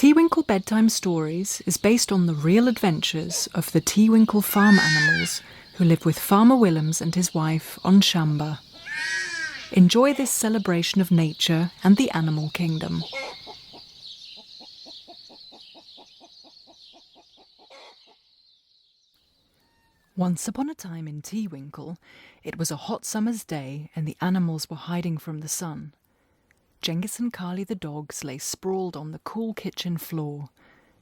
Teewinkle Bedtime Stories is based on the real adventures of the Teewinkle farm animals who live with Farmer Willems and his wife on Shamba. Enjoy this celebration of nature and the animal kingdom. Once upon a time in Teewinkle, it was a hot summer's day and the animals were hiding from the sun. Genghis and Kali the dogs lay sprawled on the cool kitchen floor.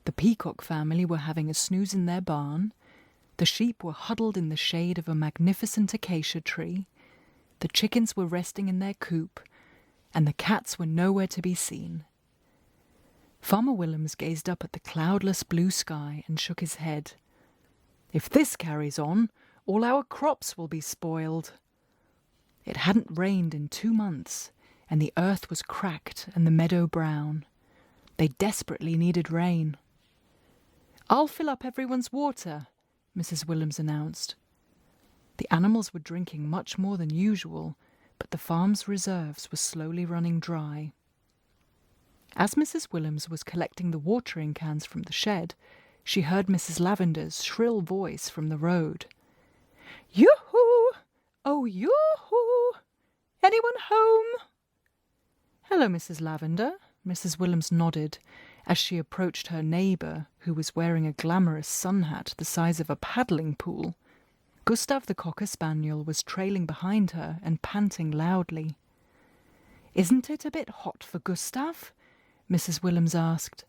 The peacock family were having a snooze in their barn. The sheep were huddled in the shade of a magnificent acacia tree. The chickens were resting in their coop, and the cats were nowhere to be seen. Farmer Willems gazed up at the cloudless blue sky and shook his head. "If this carries on, all our crops will be spoiled." It hadn't rained in 2 months, and the earth was cracked and the meadow brown. They desperately needed rain. "I'll fill up everyone's water," Mrs. Willems announced. The animals were drinking much more than usual, but the farm's reserves were slowly running dry. As Mrs. Willems was collecting the watering cans from the shed, she heard Mrs. Lavender's shrill voice from the road. "Yoo-hoo! Oh, yoo-hoo! Anyone home?" "Hello, Mrs. Lavender," Mrs. Willems nodded as she approached her neighbour, who was wearing a glamorous sun hat the size of a paddling pool. Gustav the Cocker Spaniel was trailing behind her and panting loudly. "Isn't it a bit hot for Gustav?" Mrs. Willems asked.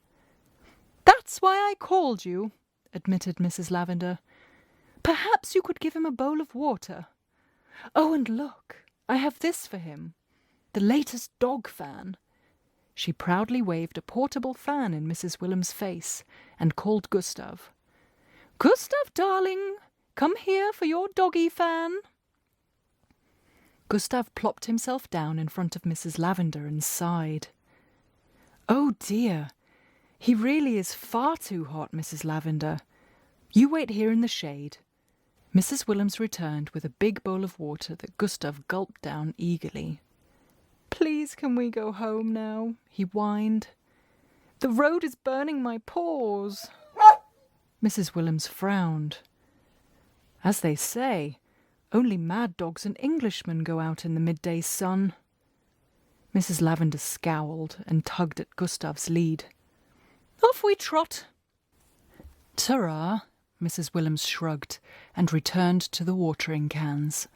"That's why I called you," admitted Mrs. Lavender. "Perhaps you could give him a bowl of water. Oh, and look, I have this for him. The latest dog fan." She proudly waved a portable fan in Mrs. Willems' face and called Gustav. "Gustav, darling, come here for your doggy fan." Gustav plopped himself down in front of Mrs. Lavender and sighed. "Oh dear, he really is far too hot, Mrs. Lavender. You wait here in the shade." Mrs. Willems returned with a big bowl of water that Gustav gulped down eagerly. "Please, can we go home now?" he whined. "The road is burning my paws." Mrs. Willems frowned. "As they say, only mad dogs and Englishmen go out in the midday sun." Mrs. Lavender scowled and tugged at Gustav's lead. "Off we trot." "Ta-ra," Mrs. Willems shrugged and returned to the watering cans.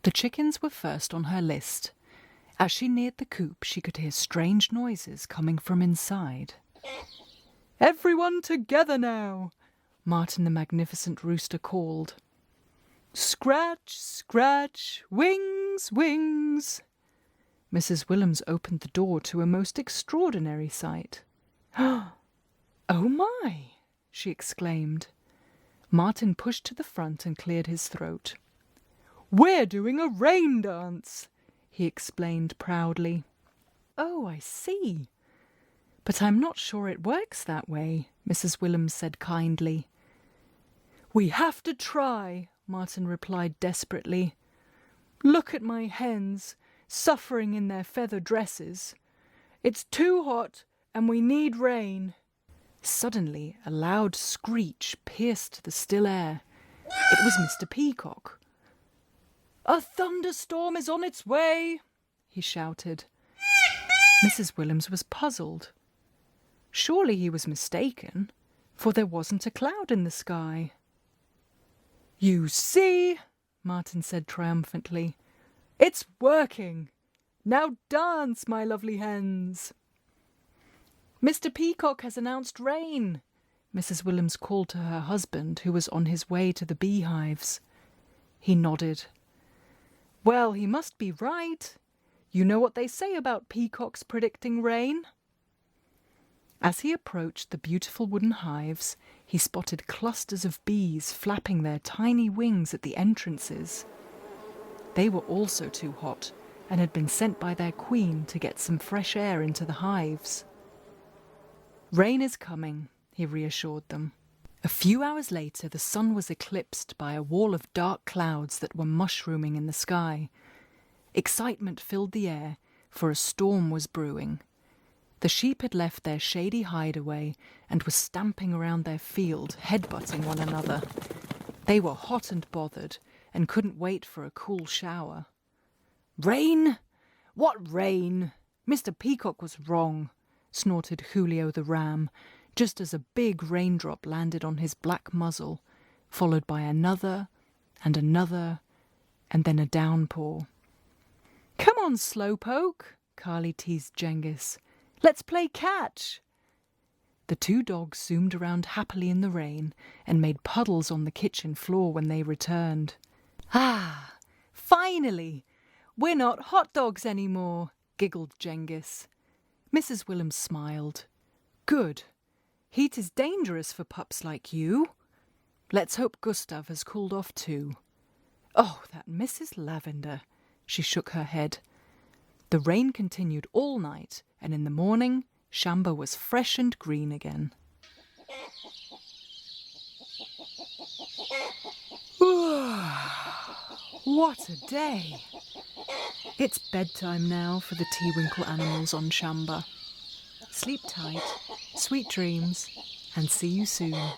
The chickens were first on her list. As she neared the coop, she could hear strange noises coming from inside. "Everyone together now," Martin the magnificent rooster called. "Scratch, scratch, wings, wings." Mrs. Willems opened the door to a most extraordinary sight. "Oh my!" she exclaimed. Martin pushed to the front and cleared his throat. "We're doing a rain dance," he explained proudly. "Oh, I see. But I'm not sure it works that way," Mrs. Willems said kindly. "We have to try," Martin replied desperately. "Look at my hens, suffering in their feather dresses. It's too hot and we need rain." Suddenly a loud screech pierced the still air. It was Mr. Peacock. "A thunderstorm is on its way," he shouted. Mrs. Willems was puzzled. Surely he was mistaken, for there wasn't a cloud in the sky. "You see," Martin said triumphantly, "it's working. Now dance, my lovely hens." "Mr. Peacock has announced rain," Mrs. Willems called to her husband, who was on his way to the beehives. He nodded. "Well, he must be right. You know what they say about peacocks predicting rain." As he approached the beautiful wooden hives, he spotted clusters of bees flapping their tiny wings at the entrances. They were also too hot and had been sent by their queen to get some fresh air into the hives. "Rain is coming," he reassured them. A few hours later, the sun was eclipsed by a wall of dark clouds that were mushrooming in the sky. Excitement filled the air, for a storm was brewing. The sheep had left their shady hideaway and were stamping around their field, headbutting one another. They were hot and bothered and couldn't wait for a cool shower. "Rain? What rain? Mr. Peacock was wrong," snorted Julio the ram, just as a big raindrop landed on his black muzzle, followed by another and another, and then a downpour. "Come on, Slowpoke," Carly teased Genghis. "Let's play catch." The two dogs zoomed around happily in the rain and made puddles on the kitchen floor when they returned. "Ah, finally! We're not hot dogs anymore," giggled Genghis. Mrs. Willems smiled. "Good. Heat is dangerous for pups like you. Let's hope Gustav has cooled off too. Oh, that Mrs. Lavender." She shook her head. The rain continued all night, and in the morning, Shamba was fresh and green again. What a day! It's bedtime now for the Teewinkle animals on Shamba. Sleep tight, sweet dreams, and see you soon.